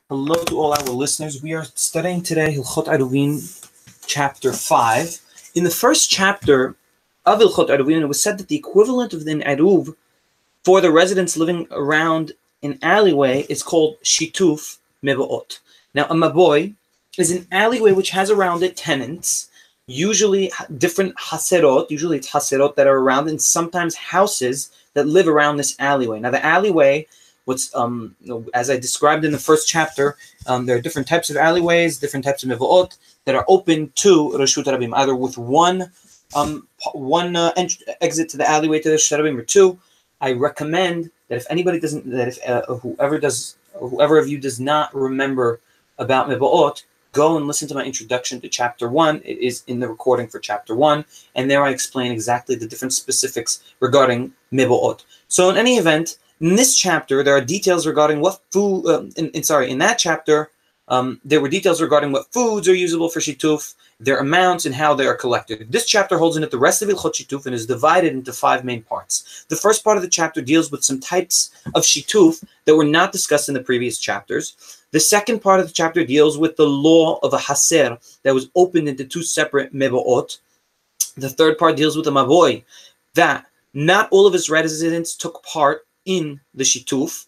Hello to all our listeners. We are studying today Hilchot Eruvin, chapter 5. In the first chapter of Hilchot Eruvin, it was said that the equivalent of an Eruv for the residents living around an alleyway is called Shituf Mevo'ot. Now, a Maboy is an alleyway which has around it tenants, usually different haserot, usually it's haserot that are around, and sometimes houses that live around this alleyway. Now, the alleyway, as I described in the first chapter, there are different types of alleyways, different types of mevo'ot that are open to Reshut Rabim, either with one exit to the alleyway to the Reshut Rabim, or two. I recommend that if anybody doesn't, that if whoever of you does not remember about mevo'ot, go and listen to my introduction to chapter 1. It is in the recording for chapter 1, and there I explain exactly the different specifics regarding mevo'ot. So in any event, in this chapter, there are details regarding what food. In that chapter, there were details regarding what foods are usable for shituf, their amounts, and how they are collected. This chapter holds in it the rest of Hilchot Shituf and is divided into 5 main parts. The first part of the chapter deals with some types of shituf that were not discussed in the previous chapters. The second part of the chapter deals with the law of a haser that was opened into 2 separate mevo'ot. The third part deals with a mavoy that not all of its residents took part in the shituf.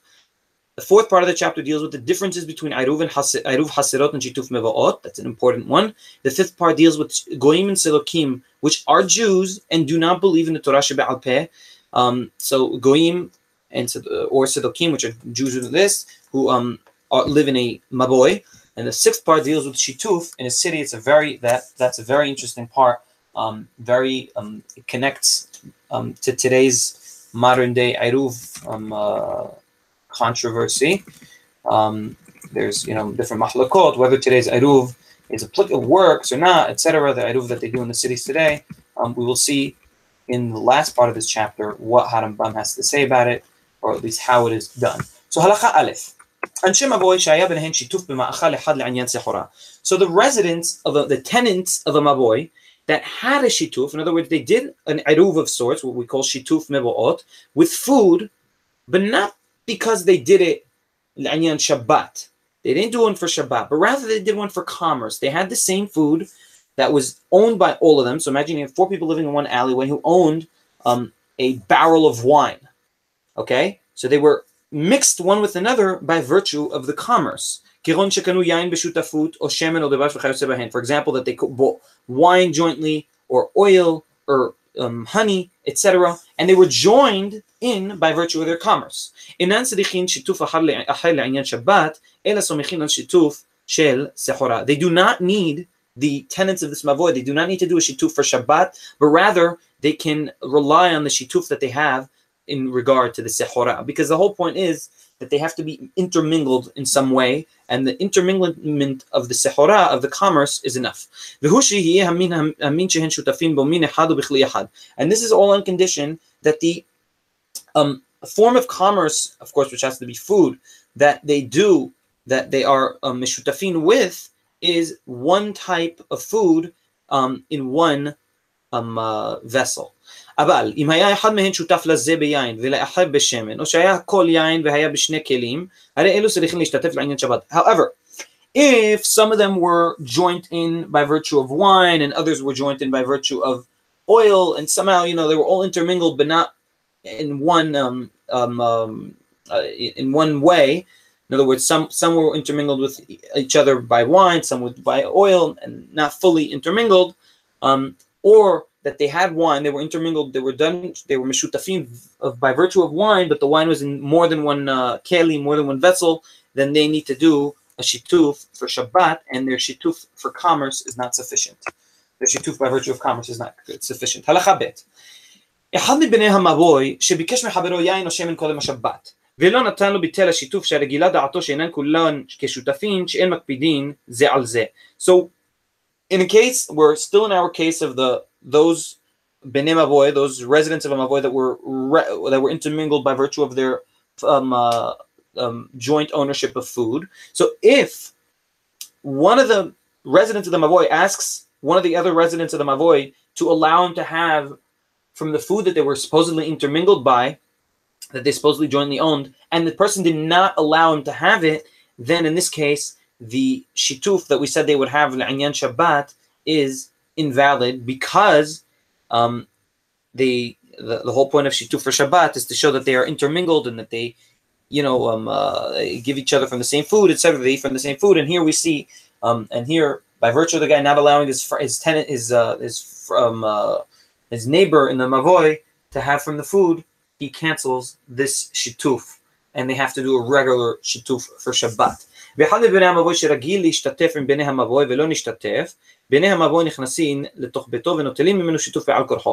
The fourth part of the chapter deals with the differences between Eruv Haserot and Shituf Mevo'ot. That's an important one. The fifth part deals with Goyim and Sedokim, which are Jews and do not believe in the Torah Shebe'al Peh. So Goyim and or Sedokim, which are Jews who do this, who live in a Maboy. And the sixth part deals with Shituf in a city. It's that's a very interesting part. It connects to today's modern day Eruv controversy. There's different mahlakot, whether today's Eruv is applicable, works or not, etc. The Eruv that they do in the cities today. We will see in the last part of this chapter what Harambam has to say about it, or at least how it is done. So halacha aleph. So the residents of the tenants of a maboy that had a shituf, in other words, they did an eruv of sorts, what we call shituf mevo'ot, with food, but not because they did it l'anyan Shabbat. They didn't do one for Shabbat, but rather they did one for commerce. They had the same food that was owned by all of them. So imagine you have 4 people living in one alleyway who owned a barrel of wine. Okay? So they were mixed one with another by virtue of the commerce. For example, that they bought wine jointly, or oil, or honey, etc., and they were joined in by virtue of their commerce. They do not need, the tenants of this mavoy, they do not need to do a shituf for Shabbat, but rather they can rely on the shituf that they have in regard to the sehora, because the whole point is that they have to be intermingled in some way, and the interminglement of the sehora, of the commerce, is enough. And this is all on condition that the form of commerce, of course, which has to be food, that they are mishutafin with, is one type of food in one vessel. אבל אם היה אחד מהן שותף לזה ביין ולאחר בשמן, או שהיה כל יין והיה בשני כלים, הרי אלו צריכים להשתתף לעניין שבת. However, if some of them were joined in by virtue of wine and others were joined in by virtue of oil, and somehow they were all intermingled but not in one way. In other words, some were intermingled with each other by wine, some by oil, and not fully intermingled, or that they had wine, they were intermingled, they were meshutafim by virtue of wine, but the wine was in more than one keli, more than one vessel, then they need to do a shituf for Shabbat, and their shituf for commerce is not sufficient. Their shituf by virtue of commerce is not sufficient. Halacha bet. אחד מבני המבוי שביקש מחברו יין או שמן קודם השבת, ולא נתן לו ביטל השיתוף שהרגילה דעתו שאינן כולן כשותפים שאין מקפידין זה על זה. So, in a case, we're still in our case of those bnei mavoy, those residents of a mavoy that were intermingled by virtue of their joint ownership of food. So if one of the residents of the mavoy asks one of the other residents of the mavoy to allow him to have from the food that they were supposedly intermingled by, that they supposedly jointly owned, and the person did not allow him to have it, then in this case, the shituf that we said they would have l'inyan Shabbat is invalid because the whole point of shituf for Shabbat is to show that they are intermingled and that they, give each other from the same food, etc. They eat from the same food, and here we see, and here by virtue of the guy not allowing his tenant, his neighbor in the mavoy to have from the food, he cancels this shituf, and they have to do a regular shituf for Shabbat.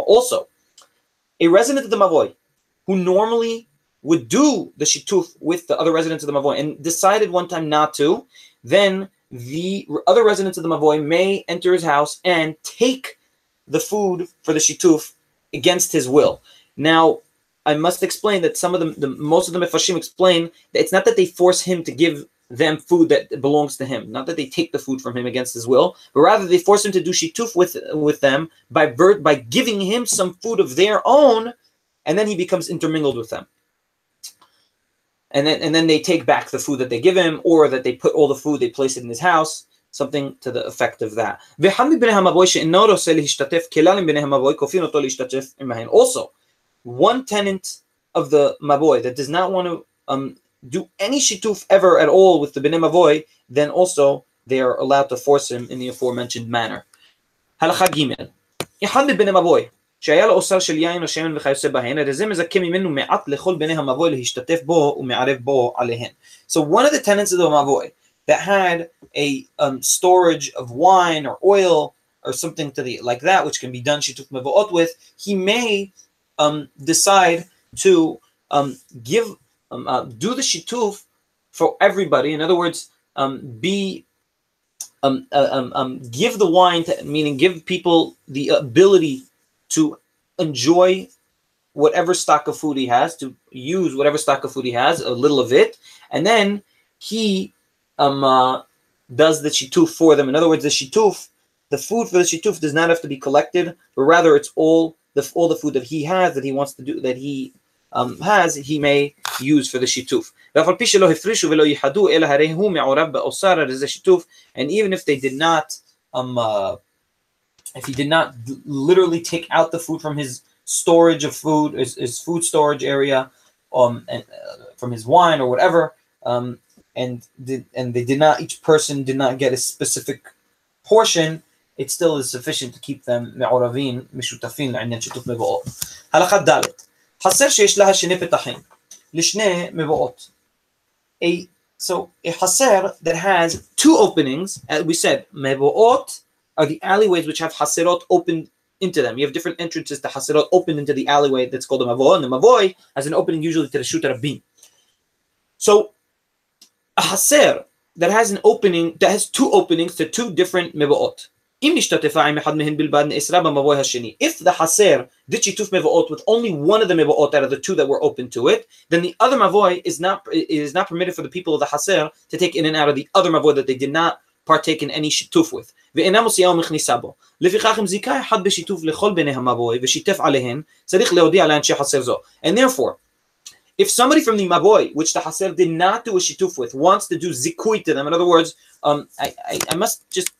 Also, a resident of the mavoy who normally would do the shituf with the other residents of the mavoy and decided one time not to, then the other residents of the mavoy may enter his house and take the food for the shituf against his will. Now, I must explain that most of the Mefashim explain that it's not that they force him to give them food that belongs to him, not that they take the food from him against his will, but rather they force him to do shituf with them by giving him some food of their own, and then he becomes intermingled with them. And then they take back the food that they give him, or that they put all the food, they place it in his house, something to the effect of that. Also, one tenant of the mavoy that does not want to do any shituf ever at all with the bnei mavoy, then also they are allowed to force him in the aforementioned manner. Halakha Gimel. אחד מבני מבוי שהיה לו אוסר של יין או שמן וכיוצא בהן, הרי זה מזכה ממנו מעט לכל בני המבוי להשתתף בו ומערב בו עליהן. So one of the tenants of the mavoy that had a storage of wine or oil or something like that, which can be done shituf mevoot with, he may decide to do the shituf for everybody. In other words, give the wine, meaning give people the ability to enjoy whatever stock of food he has, to use whatever stock of food he has, a little of it, and then he does the shituf for them. In other words, the shituf, the food for the shituf does not have to be collected, but rather it's all the food that he has, that he wants to do, that he he may use for the shituf. And even if they did not, if he did not literally take out the food from his storage of food, his food storage area, and from his wine or whatever, and they did not, each person did not get a specific portion, it still is sufficient to keep them מעורבים, משותפים לעניין שיתוף מבואות. הלכה ד' חסר שיש לה שני פתחים לשני מבואות. So a haser that has two openings, as we said, mevoot are the alleyways which have haserot open into them. You have different entrances to haserot open into the alleyway that's called a mavoy, and the mavoy has an opening usually to the Reshut Rabbim. So a haser that has an opening, that has two openings to two different mevoot. If the haser did shituf mevoot with only one of the mevoot out of the two that were open to it, then the other mavoy is not permitted for the people of the haser to take in and out of the other mavoy that they did not partake in any shituf with. And therefore, if somebody from the mavoy, which the haser did not do a shituf with, wants to do zikui to them, in other words, I must just,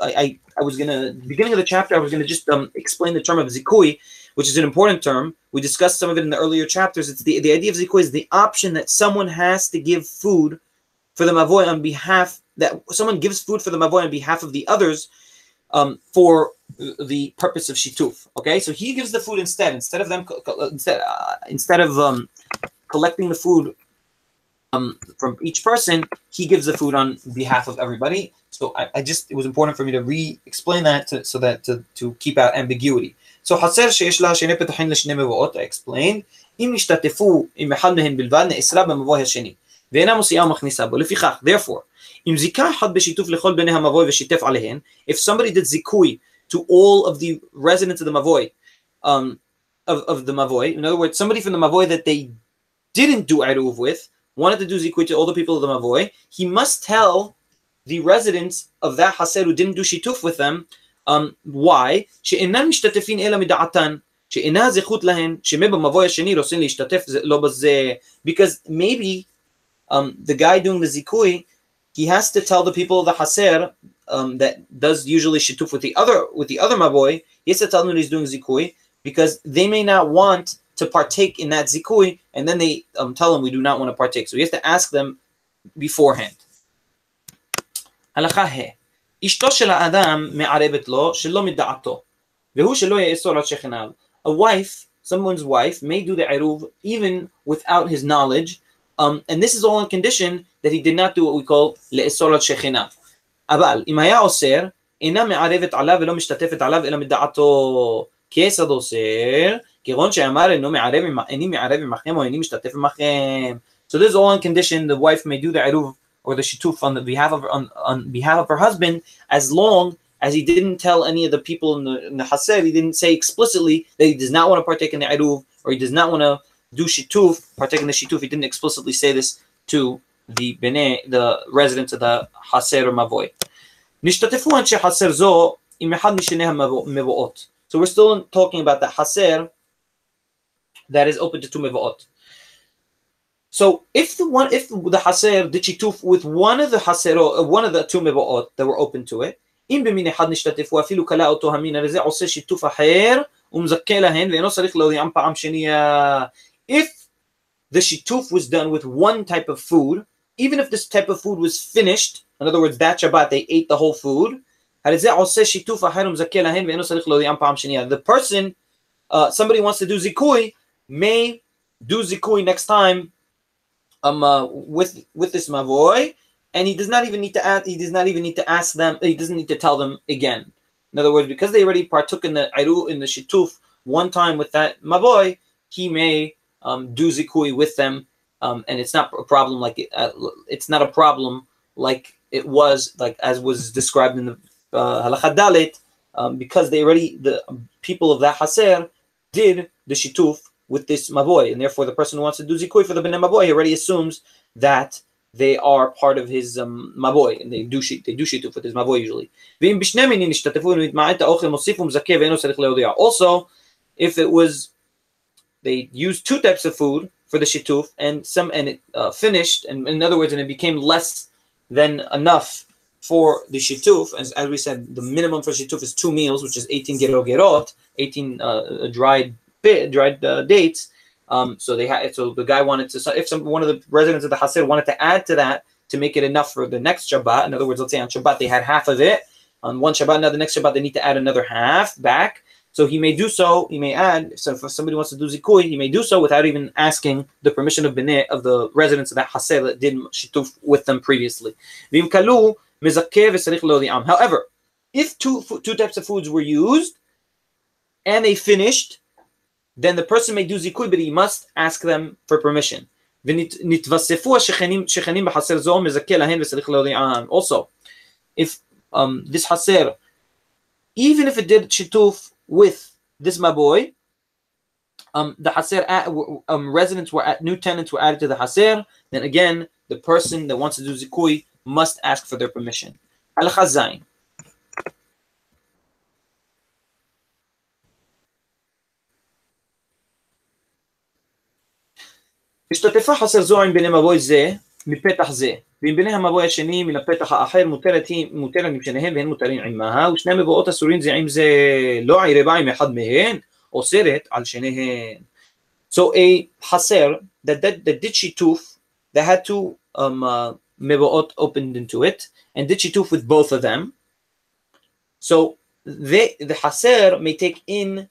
I was going to, beginning of the chapter, I was going to just explain the term of zikui, which is an important term. We discussed some of it in the earlier chapters. It's the idea of zikui is the option that someone has to give food for the mavoy on behalf, that someone gives food for the mavoy on behalf of the others for the purpose of shituf. Okay, so he gives the food instead of them instead of collecting the food from each person, he gives the food on behalf of everybody. So it was important for me to re-explain that to keep out ambiguity. So חסר שיש לה שני פתחים לשני מבואות, I explained, אם ישתתפו עם אחד מהם בלבד, נאסרה במבוי השני, ואינה מוציאה ומכניסה בו. לפיכך, therefore, אם זיכה אחד בשיתוף לכל בני המבוי ושיתף עליהן, if somebody did zikui to all of the residents of the mavoi, of the mavoi, in other words, somebody from the mavoi that they didn't do eruv with, wanted to do zikui to all the people of the mavoi, he must tell the residents of that haser who didn't do shituf with them, why? שאינן משתתפין אלא מדעתן, שאינה זכות להן, שמא במבוי השני רוצים להשתתף לא בזה, because maybe the guy doing the zikui, he has to tell the people of the haser that does usually shituf with the other maboy. He has to tell them that he's doing zikui because they may not want to partake in that zikui, and then they tell him we do not want to partake. So he has to ask them beforehand. הלכה ה' אשתו של האדם מערבת לו שלא מדעתו והוא שלא יאסור על שכניו. A wife, someone's wife, may do the eruv even without his knowledge, and this is all on condition that he did not do what we call לאסור על שכניו. אבל אם היה אוסר, אינה מערבת עליו ולא משתתפת עליו אלא מדעתו. כיצד אוסר? כגון שאמר איני מערב עמכם או איני משתתף עמכם. So this is all on condition the wife may do the eruv or the shituf on behalf of her husband, as long as he didn't tell any of the people in the haser, he didn't say explicitly that he does not want to partake in the eruv, or he does not want to do shituf, partake in the shituf. He didn't explicitly say this to the residents of the haser or mavoy. נשתתפו אנשי haser זו עם אחד משני המבואות. So we're still talking about the haser that is open to two mevoot. So if the haser did shituf with one of the haser, one of the two mevoot that were open to it, אם במין אחד נשתתפו אפילו כלה אותו המין הזה עושה שיתוף אחר ומזכה להן ואינו צריך להודיעם פעם שנייה. If the shituf was done with one type of food, even if this type of food was finished, in other words, that Shabbat they ate the whole food, the person, somebody wants to do zikui, may do zikui next time with this mavoy, and he does not even need to ask. He does not even need to ask them. He doesn't need to tell them again. In other words, because they already partook in the shituf one time with that mavoy, he may do zikui with them, and it's not a problem it's not a problem like it was, like as was described in the halakha dalet, because the people of that haser did the shituf with this mavoy, and therefore the person who wants to do zikui for the bnei mavoy, he already assumes that they are part of his mavoy, and they do shituf with his mavoy usually. Also, if it was they used two types of food for the shituf, and it finished, and in other words, and it became less than enough for the shituf, as we said, the minimum for shituf is 2 meals, which is 18 gerot, 18 dried dates. So the guy wanted to, if one of the residents of the haser wanted to add to that to make it enough for the next Shabbat. In other words, let's say on Shabbat they had half of it. On one Shabbat, now the next Shabbat they need to add another half back. So he may do so. He may add. So if somebody wants to do zikui, he may do so without even asking the permission of the residents of that haser that did shituf with them previously. However, if two types of foods were used and they finished, then the person may do zikui, but he must ask them for permission. Also, if this haser, even if it did shituf with this maboy, the haser residents new tenants were added to the haser, then again the person that wants to do zikui must ask for their permission. Halakha zayin. השתתפה חסר זו עם בני מבוי זה מפתח זה, ועם בני המבוי השני מן הפתח האחר מותרת משניהם והן מותרים עמها, ושני מבואות אסורים זה עם זה לא עירבה עם אחד מהן, אוסרת על שניהן. So a haser that did shituf, that had two mevoot opened into it, and did shituf with both of them. So the haser may take in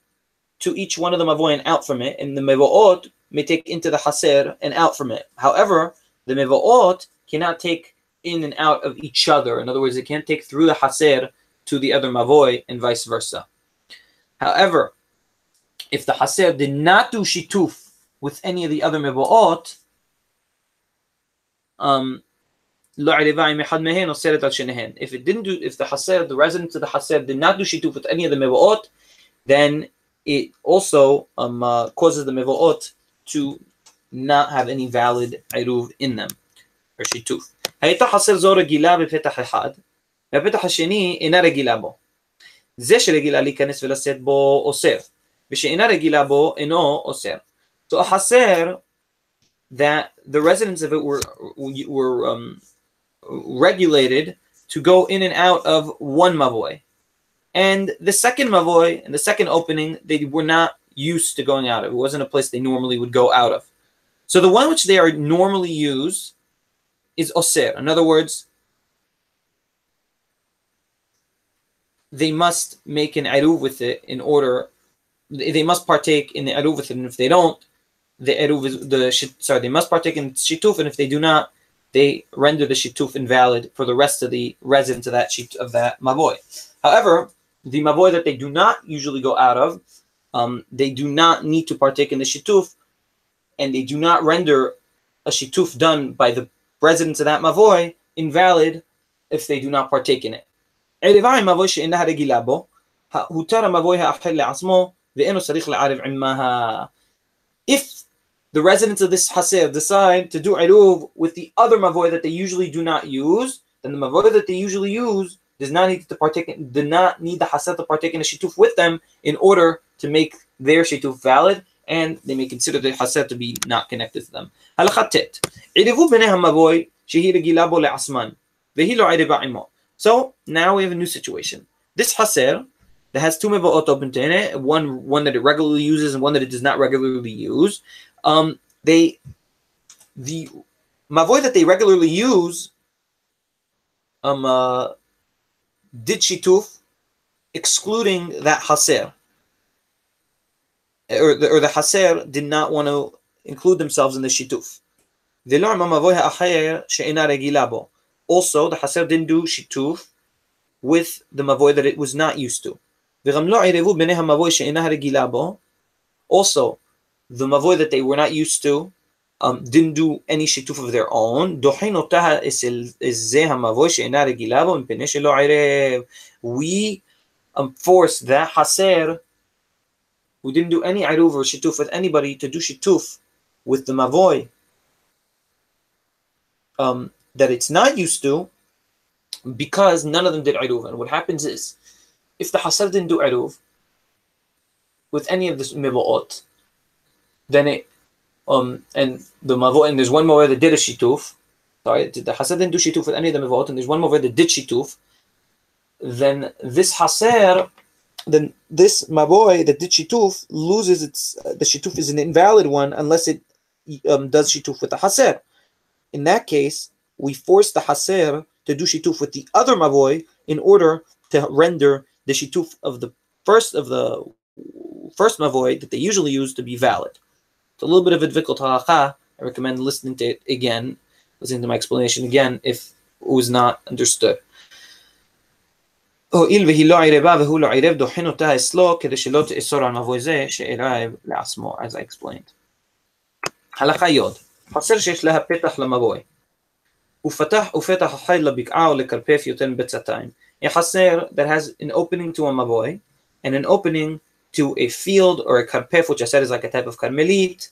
to each one of the mavoy and out from it, and the mevoot may take into the haser and out from it. However, the mevoot cannot take in and out of each other. In other words, it can't take through the haser to the other mavoy and vice versa. However, if the haser did not do shituf with any of the other mevoot, if it didn't do, if the haser, the residents of the haser did not do shituf with any of the mevoot, then it also causes the mevoot to not have any valid eruv in them, or shituf. הייתה חסר זו רגילה בפתח אחד, והפתח השני אינה רגילה בו. זה שרגילה להיכנס ולשאת בו אוסר, ושאינה רגילה בו אינו אוסר. So a חסר that the residents of it were regulated to go in and out of one mavoy. And the second mavoy, and the second opening, they were not used to going out of. It wasn't a place they normally would go out of. So the one which they are normally used is oser. In other words, they must make an eruv with it in order. They must partake in the eruv with it, and if they don't, the eruv is they must partake in shituf, and if they do not, they render the shituf invalid for the rest of the residents of that mavoy. However, the mavoy that they do not usually go out of, they do not need to partake in the shituf, and they do not render a shituf done by the residents of that mavoy invalid if they do not partake in it. Eruvin mavoy she'eina regila bo, hutar mavoy ha'achel le'atzmo ve'eno tzarich le'arev immaha. If the residents of this haser decide to do eruv with the other mavoy that they usually do not use, then the mavoy that they usually use does not need the haser to partake in a shituf with them in order to make their shituf valid, and they may consider the haser to be not connected to them. Halakha tet. Eruvu b'nei hamavoy shehi regila bo le'asman vehi lo ereva imo. So now we have a new situation. This haser that has two mevaot open to it, one that it regularly uses and one that it does not regularly use. The mavoy that they regularly use did shituf, excluding that haser, or the haser did not want to include themselves in the shituf. Also, the haser didn't do shituf with the mavoy that it was not used to. Also, the mavoy that they were not used to didn't do any shituf of their own. We force that haser who didn't do any eruv or shituf with anybody to do shituf with the mavoy that it's not used to, because none of them did eruv. And what happens is, if the haser didn't do eruv with any of the mevaot, then it and the mavoy, and there's one mavoy that did a shituf. Sorry, the haser didn't do shituf with any of the mavot, and there's one mavoy that did shituf. Then this haser, then this mavoy that did shituf loses its. The shituf is an invalid one unless it does shituf with the haser. In that case, we force the haser to do shituf with the other mavoy in order to render the shituf of the first mavoy that they usually use to be valid. It's a little bit of a difficult halakha. I recommend listening to it again, listening to my explanation again if it was not understood. As I explained. Halakha yod. חסר שיש לה פתח למבוי. ופתח החי לבקעה או לקרפף יותר מבצעתיים. A חסר that has an opening to a mavoy and an opening to a field or a karpef, which I said is like a type of karmelit,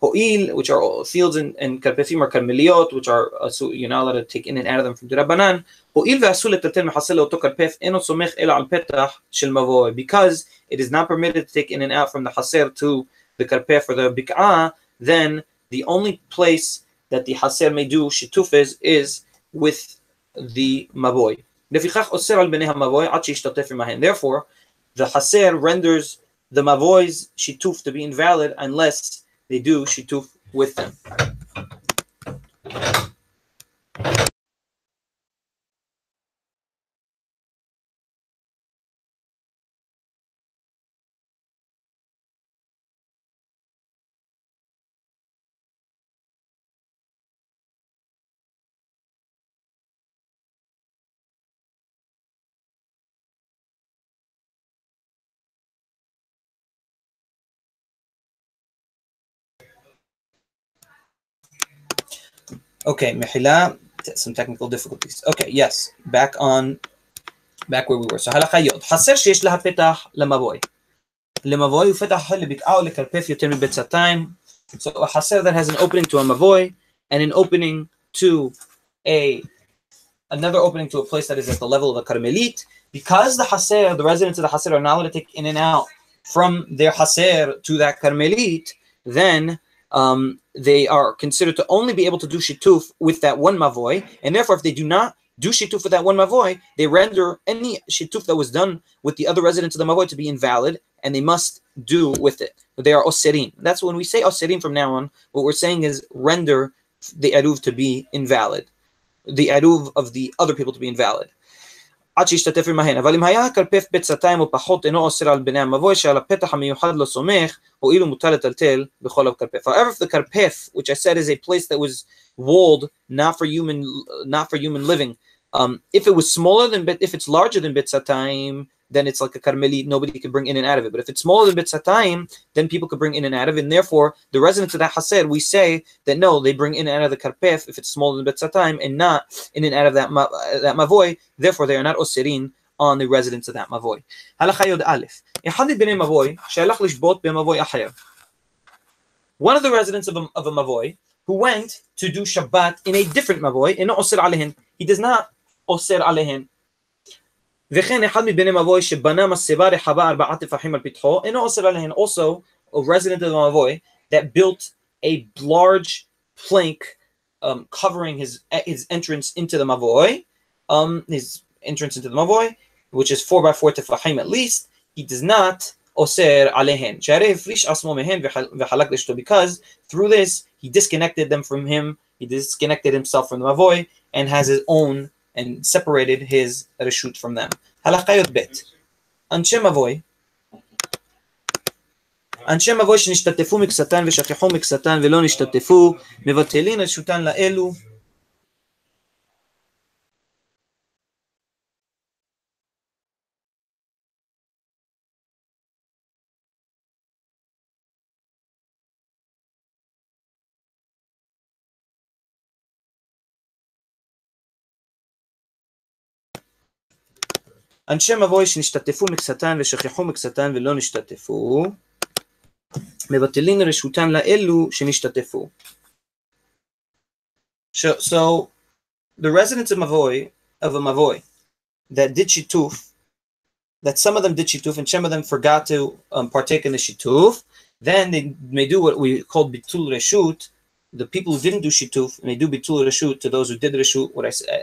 ho'il, which are fields, and karpefim are karmeliot, which are you're not allowed to take in and out of them from the Rabbanan. ho'il ve'asul letatel mechasel לאותו karpef eno somech ela al petach shel mavoy, because it is not permitted to take in and out from the haser to the karpef or the bik'ah, then the only place that the haser may do shituf is with the mavoy. Therefore, the haser renders the mavoy's shituf to be invalid unless they do shituf with them. Okay, Mehila, some technical difficulties. Okay, yes, back where we were. So halakha yod. Haser sheyesh laha petach lemavoy. Lemavoy ufetach lebik'ah lekarpef yoter mibetzatayim. So a haser that has an opening to a mavoy and an opening to another opening to a place that is at the level of a karmelit, because the haser, the residents of the haser, are not allowed to take in and out from their haser to that karmelit, then they are considered to only be able to do shituf with that one mavoy, and therefore if they do not do shituf with that one mavoy, they render any shituf that was done with the other residents of the mavoy to be invalid, and they must do with it. They are oserim. That's when we say oserim from now on, what we're saying is render the eruv to be invalid, the eruv of the other people to be invalid. עד שישתתף עמהן. אבל אם היה הקרפף בצאתיים או פחות אינו אוסר על בני המבוי שעל הפתח המיוחד לא סומך, הואיל ומותר לטלטל בכל הקרפף. However, if the karpef, which I said is a place that was walled, not for human living, if it was smaller than, if it's larger than Betzatayim, then it's like a karmeli, nobody can bring in and out of it. But if it's smaller than Betzatayim, then people could bring in and out of it. And therefore, the residents of that haser, we say that no, they bring in and out of the karpef if it's smaller than Betzatayim, and not in and out of that mavoy. Therefore, they are not osirin on the residents of that mavoy. Halacha yod aleph. Echad b'nei mavoy she'alach lishbot b'mavoy acher. One of the residents of a mavoy who went to do Shabbat in a different mavoy, eno osir alehen. He does not osir alehen. וכן אחד מבני מבוי שבנה מסבה רחבה 4 טפחים על פתחו אינו אוסר עליהן. Also, a resident of the mavoy that built a large plank covering his entrance into the mavoy, which is 4 by 4 tefachim at least, he does not osir alehen. שהרי הפריש עצמו מהן וחלק לשתו, because through this he disconnected them from him, he disconnected himself from the mavoy and has his own and separated his reshut from them. Halacha yod bet. Anshe mavoi שנשתתפו מקצתן ושכחו מקצתן ולא נשתתפו, מבטלין רשותן לאלו. אנשי מבוי שנשתתפו מקצתן ושכחו מקצתן ולא נשתתפו, מבטלין רשותן לאלו שנשתתפו. So the residents of a mavoy that did shituf, that some of them did shituf and some of them forgot to partake in the shituf, then they may do what we call bitul reshut. The people who didn't do shituf may do bitul reshut to those who did reshut.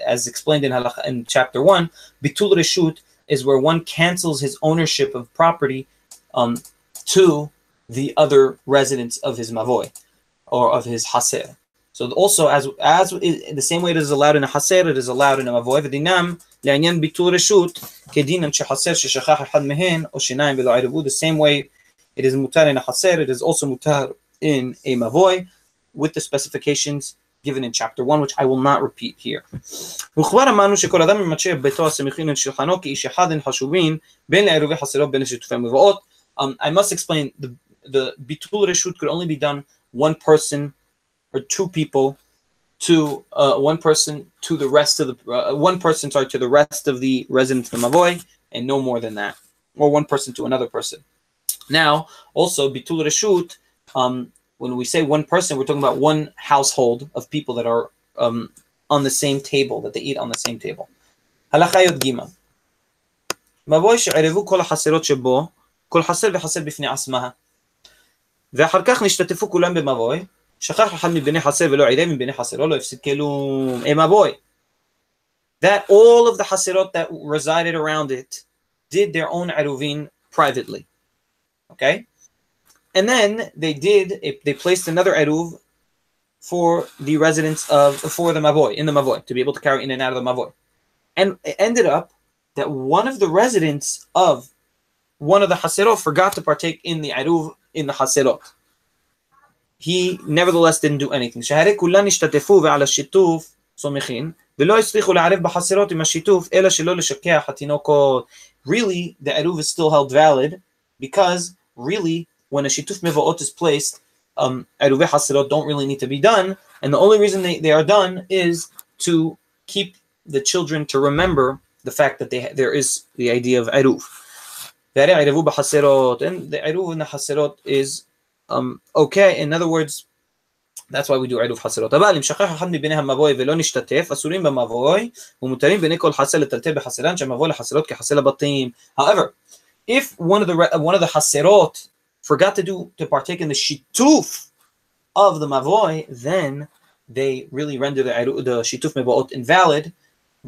As explained in chapter 1, bitul reshut is where one cancels his ownership of property to the other residents of his mavoy or of his haser. So also, as in the same way it is allowed in a haser, it is allowed in a mavoy. V'dinam le'anyan bitul reshut kedinam shehaser sheshachach echad mehen o shenayim v'lo eruvu. The same way it is mutar in a haser, it is also mutar in a mavoy, with the specifications given in chapter 1, which I will not repeat here. I must explain the bitul reshut could only be done one person or two people to one person to the rest of the to the rest of the residents of the mavoy, and no more than that, or one person to another person. Now, also bitul reshut, when we say one person, we're talking about one household of people that are on the same table, that they eat on the same table. Halacha yod gimel. מבוי שערבו כל החסרות שבו, כל חסר וחסר בפני עצמה. ואחר כך נשתתפו כולם במבוי, שכח אחד מבני חסר ולא עירב מבני חסרו, לא הפסיד כלום. מבוי. That all of the חסרות that resided around it did their own Eruvin privately. Okay? And then they placed another eruv for the residents for the mavoy, in the mavoy, to be able to carry in and out of the mavoy. And it ended up that one of the residents of one of the haserot forgot to partake in the eruv in the haserot. He nevertheless didn't do anything. שהרי כולן השתתפו ועל השיתוף סומכים ולא הצליחו לערב בחסרות עם השיתוף אלא שלא לשכח התינוקות. Really, the eruv is still held valid, because really, when a shituf mevaot is placed, eruvei haserot don't really need to be done, and the only reason they are done is to keep the children to remember the fact that there is the idea of eruv. And the eruv in the haserot is okay. In other words, that's why we do eruv haserot. אבל אם שכח אחד מבני המבוי ולא נשתתף, אסורים במבוי ומותרים בני כל חסר לטלטל בחסרן שהמבוי לחסרות כחסר לבתים. However, if one of the haserot forgot to partake in the shituf of the mavoy, then they really render the shituf mebaot invalid.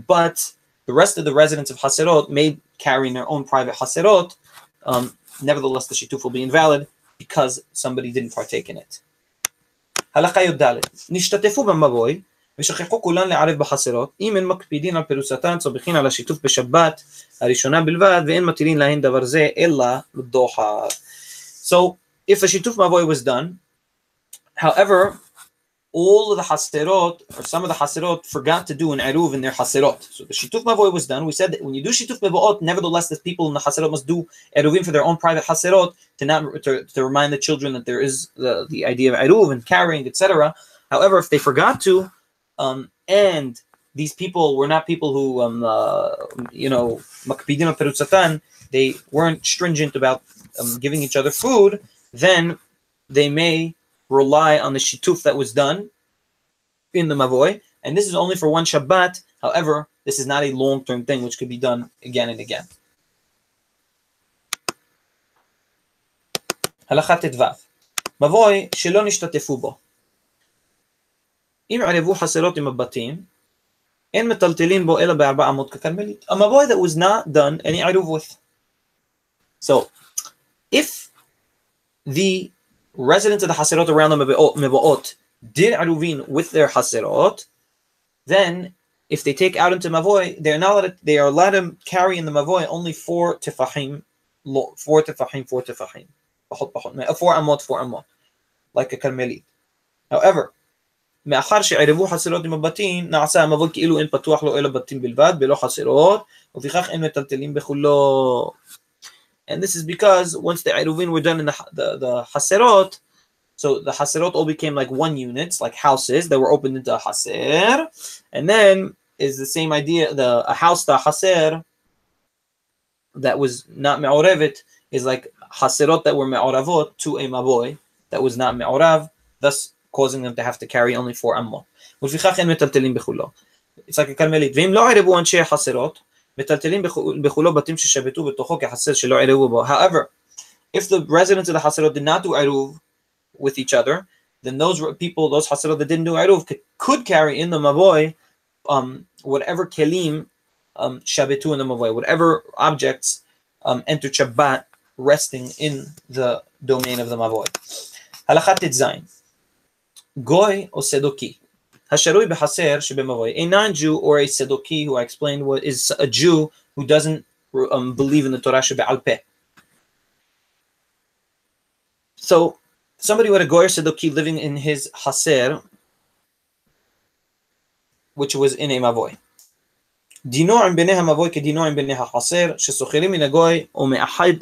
But the rest of the residents of haserot may carry in their own private haserot. Nevertheless, the shituf will be invalid because somebody didn't partake in it. הלכה י"ד נשתתפו במבוי ושכחו כולן לערב בחסרות אם הן מקפידין על פירוסתן צורכין על השיתוף בשבת הראשונה בלבד ואין מטילים להן דבר זה אלא לדוחר. So if a שיתוף מבוי was done, however, all of the haserot, or some of the haserot, forgot to do an eruv in their haserot. So the shituf mavoy was done. We said that when you do shituf mevoot, nevertheless, the people in the haserot must do eruvin for their own private haserot to remind the children that there is the idea of eruv and carrying, etc. However, if they forgot to, and these people were not people who, makpidin al perutzatan, they weren't stringent about giving each other food, then they may rely on the shituf that was done in the mavoy, and this is only for one Shabbat. However, this is not a long-term thing which could be done again and again. הלכה ט"ו מבוי שלא נשתתפו בו. אם ערבו חסרות עם הבתים, אין מטלטלים בו אלא בארבע אמות ככרמלית. A מבוי that was not done any עירוב with. So, if the residents of the haserot around the mevoot did aruvin with their haserot, then if they take out into mavoy, they are allowed to carry in the mavoy only 4 tefahim, 4 amot, like a karmelit. However, מאחר שערבו חסרות עם הבתים, נעשה המבוי כאילו אין פתוח לו אלא בתים בלבד, בלא חסרות, ופיכך אין מטלטלים בכולו. And this is because once the Eruvin were done in the Haserot, so the Haserot all became like one unit, like houses that were opened into a Haser. And then is the same idea, a house, the Haser, that was not Me'orevet, is like Haserot that were Me'oravot to a Mavoy that was not Me'orav, thus causing them to have to carry only 4 ammot. It's like a Karmelit. ואם לא ערבו אנשי החסרות, however, if the residents of the haserot did not do eruv with each other, then those people, those haserot that didn't do eruv, could carry in the mavoy whatever kelim shabetu in the mavoy, whatever objects entered Shabbat resting in the domain of the mavoy. Halachat Zayin. Goy or sedoki. Hasharui b'haser shebemavoy. A non-Jew or a sedoki, who I explained what is a Jew who doesn't believe in the Torah shebe'al peh. So somebody with a goy or sedoki living in his haser, which was in a mavoy. Dino עם בני המבוי כדינו עם בני החסר שסוחרים מן הגוי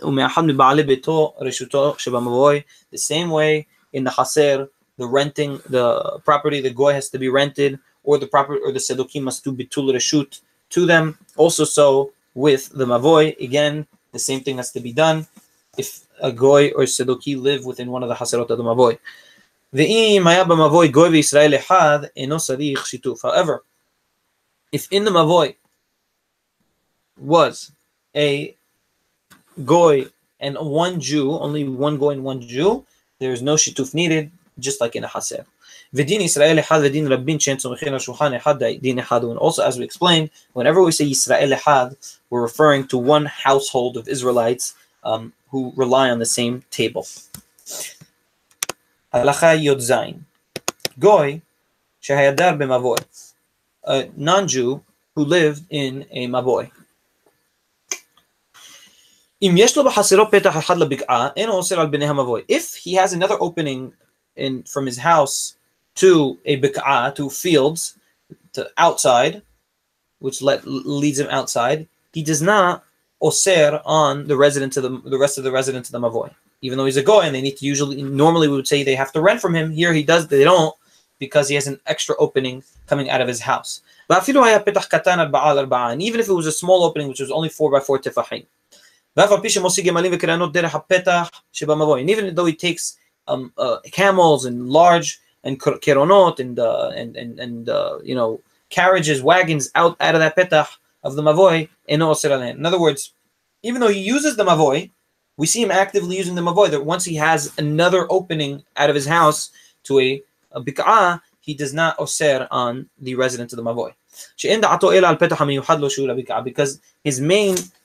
ומאחד מבעלי ביתו רשותו שבמבוי. The same way in the haser, the renting, the property, the goy has to be rented, or the property, or the sedokim must do bitul reshut to them. Also, so with the mavoy, again, the same thing has to be done if a goy or sedoki live within one of the haserot of the mavoy. Ve'im haya b'mavoy goy v'Yisrael echad eno sarich shituf. However, if in the mavoy was a goy and one Jew, only one goy and one Jew, there is no shituf needed, just like in a haser. V'din Yisrael echad v'din rabbin she'en tzomechin al shulchan echad din echad. And also, as we explained, whenever we say Yisrael echad, we're referring to one household of Israelites who rely on the same table. Halacha Yod Zayin. Goy shehayadar b'mavoy. A non-Jew who lived in a mavoy. If he has another opening from his house to a bik'ah, to fields, to outside, which leads him outside, he does not oser on the rest of the residents of the mavoy. Even though he's a goy, and they need to normally we would say they have to rent from him. Here they don't, because he has an extra opening coming out of his house. And even if it was a small opening, which was only 4 by 4 tefahim. And even though he takes camels and large and keronot and carriages, wagons out of that petach of the mavoy, in other words, even though he uses the mavoy, we see him actively using the mavoy, that once he has another opening out of his house to a bik'ah, he does not osir on the resident of the mavoy.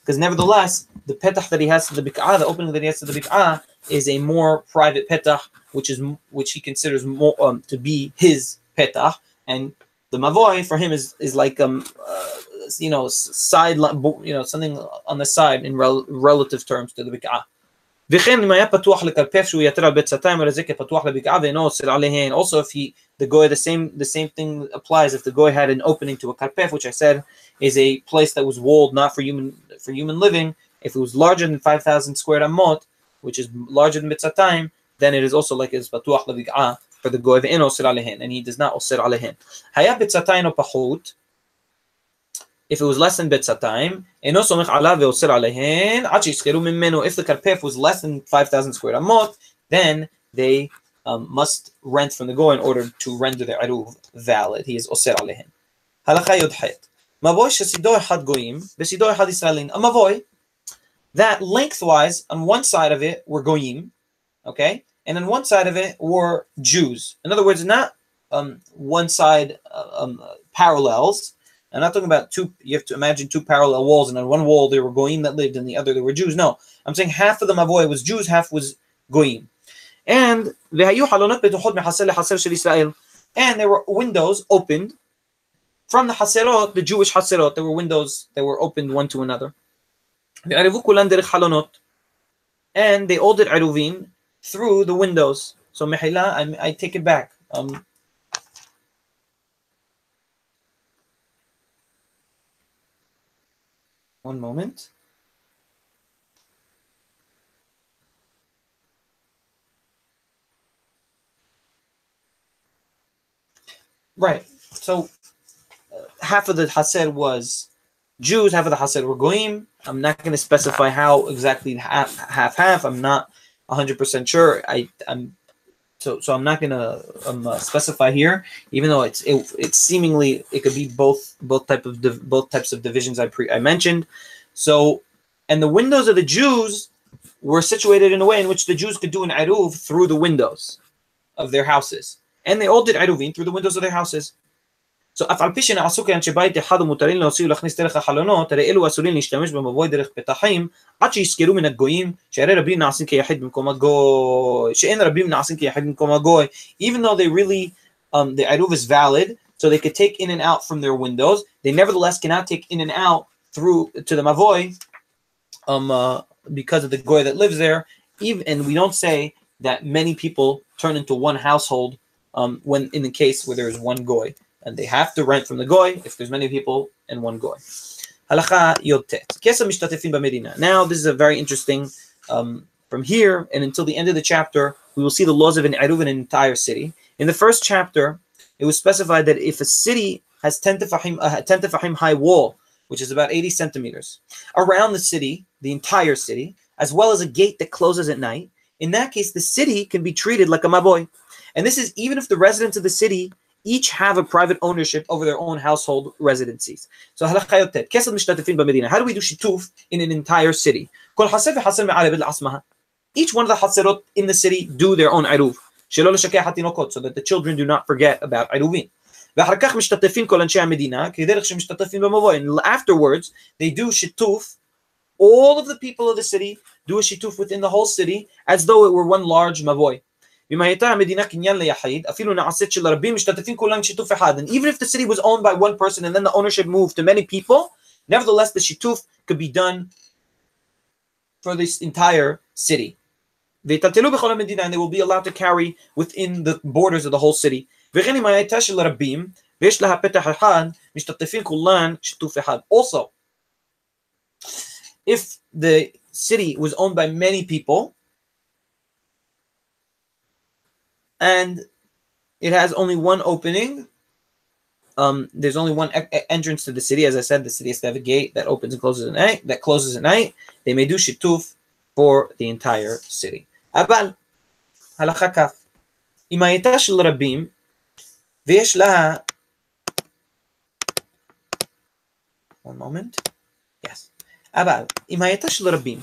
Because nevertheless, the petach that he has to the bik'ah, the opening that he has to the bik'ah, is a more private petach, which he considers more to be his petach, and the mavoy for him is like side, something on the side in relative terms to the bik'ah. Also, if the goy, the same thing applies if the goy had an opening to a karpef, which I said is a place that was walled not for human living. If it was larger than 5,000 square amot, which is larger than bitzatayim, then it is also like it's patuach lebik'ah for the goy ve'en osir alehen, and he does not osir alehen. Haya bitzatayim o pachut. If it was less than bitzatayim, eno somech alav ve'osir alehen ad sheyischeru mimenu. If the karpef was less than 5,000 square amot, then they must rent from the goy in order to render their eruv valid. He is osir alehen. Halacha yodhet. Mavoy shesido echad goyim besido echad Israelin. A mavoy that lengthwise on one side of it were goyim, okay, and on one side of it were Jews. In other words, not one side parallels. I'm not talking about two. You have to imagine two parallel walls, and on one wall there were goyim that lived, and the other there were Jews. No, I'm saying half of the mavoy was Jews, half was goyim. And there were windows opened from the haserot, the Jewish haserot. There were windows that were opened one to another. And they all did Eruvin through the windows. So mehila, I take it back. One moment. Right. So half of the haser was Jews, half of the haser were goyim. I'm not going to specify how exactly half. I'm not 100% sure. So I'm not going to specify here, even though it's seemingly it could be both types of divisions I mentioned. So, and the windows of the Jews were situated in a way in which the Jews could do an eruv through the windows of their houses, and they all did eruvin through the windows of their houses. So אף על פי שנעשו כאנשי בית אחד ומותרים להוציא ולהכניס דרך החלונות, הרי אלו אסורים להשתמש במבוי דרך פתחים, עד שיזכרו מן הגויים, שהרי רבים נעשים כיחיד במקום הגוי, שאין רבים נעשים כיחיד במקום הגוי, even though they really, the eruv is valid, so they could take in and out from their windows, they nevertheless cannot take in and out through to the mavoi, because of the goy that lives there, and we don't say that many people turn into one household, when in the case where there is one goy. And they have to rent from the goy if there's many people and one goy. Halacha yotet. Kesam mishtatefin b'medina. Now this is a very interesting. From here and until the end of the chapter, we will see the laws of an eruv in an entire city. In the first chapter, it was specified that if a city has 10 tefahim high wall, which is about 80 centimeters, around the city, the entire city, as well as a gate that closes at night, in that case, the city can be treated like a maboy. And this is even if the residents of the city each have a private ownership over their own household residencies. So how do we do shituf in an entire city? Each one of the haserot in the city do their own eruv, so that the children do not forget about eruvin. And afterwards, they do shituf. All of the people of the city do a shituf within the whole city as though it were one large mavoy. And even if the city was owned by one person and then the ownership moved to many people, nevertheless the shituf could be done for this entire city. And they will be allowed to carry within the borders of the whole city. Also, if the city was owned by many people, and it has only one opening, there's only one entrance to the city. As I said, the city has to have a gate that opens and closes at night. They may do shituf for the entire city. אבל הלכה כף, אם הייתה של רבים ויש לה, one moment, yes, אבל אם הייתה של רבים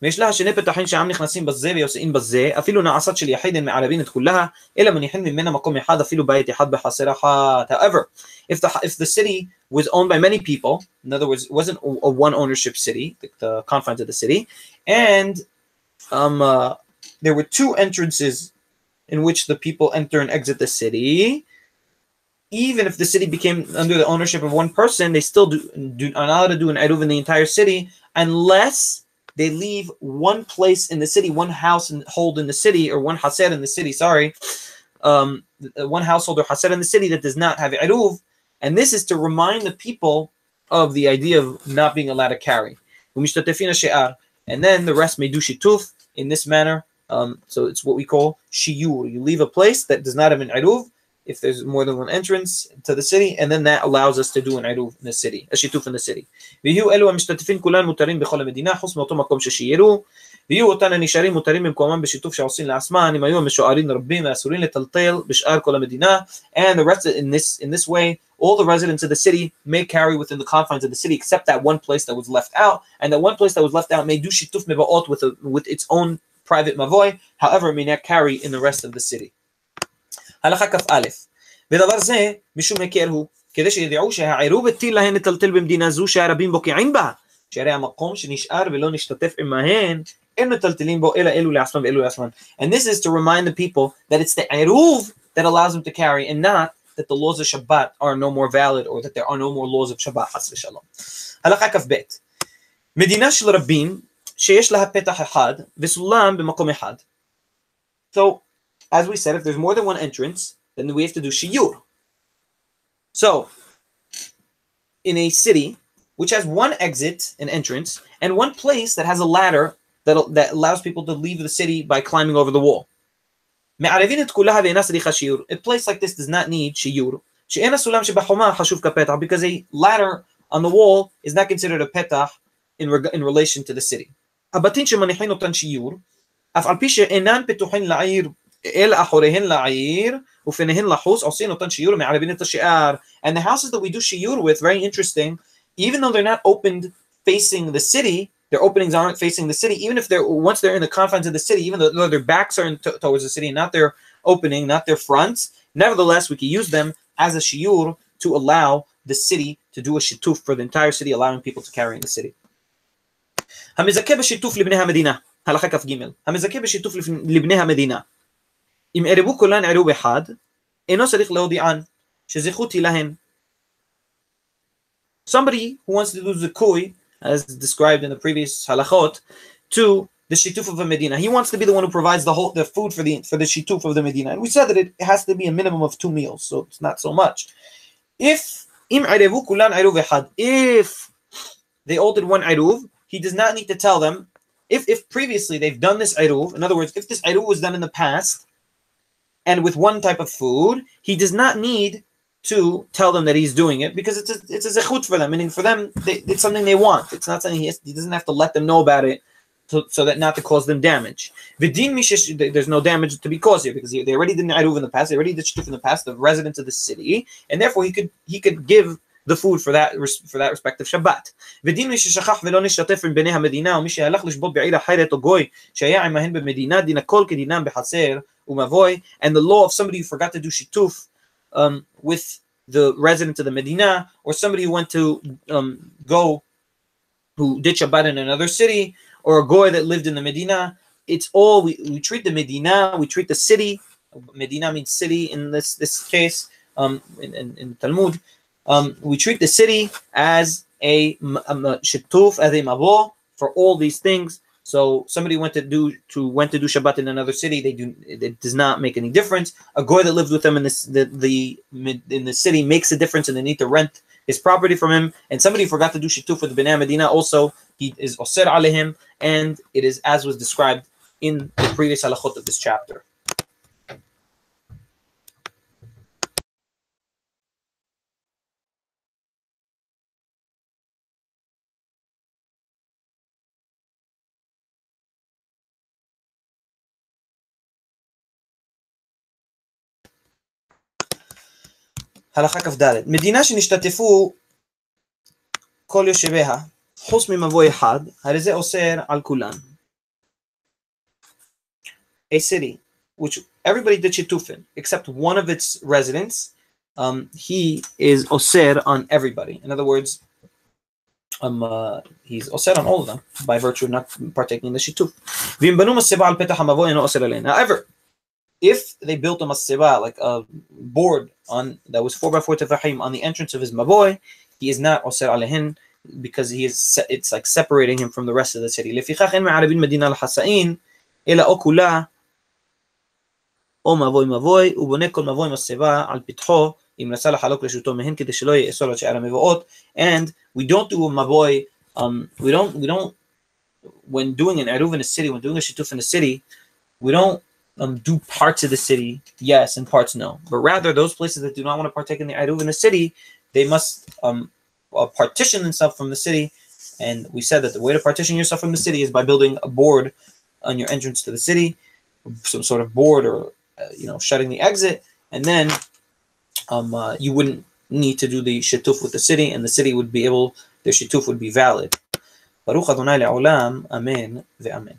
ויש לה שני פתחים שהעם נכנסים בזה ויוצאים בזה, אפילו נעשת של יחיד מערבין את כולها, אלא מניחים ממנה מקום אחד, אפילו בית אחד בחסר אחת. However, if the city was owned by many people, in other words, it wasn't a one ownership city, the confines of the city, and there were two entrances in which the people enter and exit the city, even if the city became under the ownership of one person, they still are not allowed to do an Eruv in the entire city unless they leave one place in the city, one household in the city, or one haser in the city, one household or haser in the city that does not have Eruv. And this is to remind the people of the idea of not being allowed to carry. And then the rest may do shituf in this manner. So it's what we call shiyur. You leave a place that does not have an Eruv, if there's more than one entrance to the city, and then that allows us to do an Eruv in the city, a shituf in the city. ויהיו אלו המשתתפים כולן מותרים בכל המדינה, חוץ מאותו מקום ששיירו, ויהיו אותן הנשארים מותרים במקומם בשיתוף שעושים לעצמם, אם היו המשוערים רבים ואסורים לטלטל בשאר כל המדינה, and the rest in this way, all the residents of the city may carry within the confines of the city, except that one place that was left out, and that one place that was left out may do shituf meba'ot with its own private mavoy, however, it may not carry in the rest of the city. הלכה כ"א, ודבר זה משום הכר הוא, כדי שידעו שהעירוב הטיל להן לטלטל במדינה זו שהרבים בוקעים בה, שהרי המקום שנשאר ולא נשתתף עמהן, אין מטלטלים בו אלא אלו לעצמם ואלו לעצמם. And this is to remind the people that it's the עירוב that allows them to carry, and not that the laws of Shabbat are no more valid, or that there are no more laws of Shabbat, חס ושלום. הלכה כ"ב, מדינה של רבים שיש לה פתח אחד וסולם במקום אחד. So, as we said, if there's more than one entrance, then we have to do shiyur. So, in a city which has one exit and entrance, and one place that has a ladder that allows people to leave the city by climbing over the wall. A place like this does not need shiyur. Because a ladder on the wall is not considered a petach in relation to the city. And the houses that we do shiyur with, very interesting, even though they're not opened facing the city, their openings aren't facing the city, even if once they're in the confines of the city, even though their backs are towards the city, not their opening, not their fronts, nevertheless we can use them as a shiyur to allow the city to do a shituf for the entire city, allowing people to carry in the city. המזכה בשיתוף לבני המדינה, הלכה כ"ג, המזכה בשיתוף לבני המדינה, אם ערבו כולן עירוב אחד, אינו צריך להודיען, שזכות היא להן. Somebody who wants to do zikui, as described in the previous halachot, to the shituf of a medina. He wants to be the one who provides the food for the shituf of the medina. And we said that it has to be a minimum of 2 meals, so it's not so much. If they all did one iruv, he does not need to tell them. If previously they've done this iruv, in other words, if this iruv was done in the past, and with one type of food, he does not need to tell them that he's doing it, because it's a zechut for them, meaning for them, it's something they want. It's not something he doesn't have to let them know about it, so that not to cause them damage. There's no damage to be caused here, because they already did an iruv in the past, they already did shituf in the past, the residents of the city, and therefore he could give the food for that respective Shabbat. ודין מי ששכח ולא נשתתף עם בני המדינה, ומי שהלך לשבות בעיר אחרת או גוי שהיה עמהן במדינה, דין הכל כדינם בחצר ומבוי. And the law of somebody who forgot to do shituf with the residents of the Medina, or somebody who went to who did Shabbat in another city, or a goy that lived in the Medina, it's all, we treat the Medina, we treat the city, Medina means city in this case, in Talmud, we treat the city as a shituf, as a mavo for all these things. So somebody went to do Shabbat in another city, it does not make any difference. A goy that lived with them in the city makes a difference, and they need to rent his property from him. And somebody who forgot to do shituf with the Bnei Medina, also he is osir alehim, and it is as was described in the previous halachot of this chapter. הלכה כ"ד, מדינה שנשתתפו כל יושביה חוץ ממבוי אחד, הרי זה אוסר על כולן. a city which everybody did shitufin except one of its residents, he is osir on everybody. In other words, he's osir on all of them by virtue of not partaking in the shituf. However, if they built a masibah, like a board on that was 4x4 tefahim on the entrance of his maboy, he is not osir alehin because he is. It's like separating him from the rest of the city. לפיכך אין מערבין מדינה לחסאין אלא או כולה או מבוי ובונה כל מבוי מסבה על פתחו אם נסע לחלוק לשוטו מהן כדי שלא יאסור על שאר המבואות. And we don't do a maboy. We don't when doing an eruv in a city, when doing a shituf in a city, we don't do parts of the city yes and parts no, but rather those places that do not want to partake in the eruv in the city, they must partition themselves from the city. And we said that the way to partition yourself from the city is by building a board on your entrance to the city, some sort of board, or shutting the exit, and then you wouldn't need to do the shituf with the city, and the city would be able, their shituf would be valid. Baruch Adonai le'olam, amen ve'amen.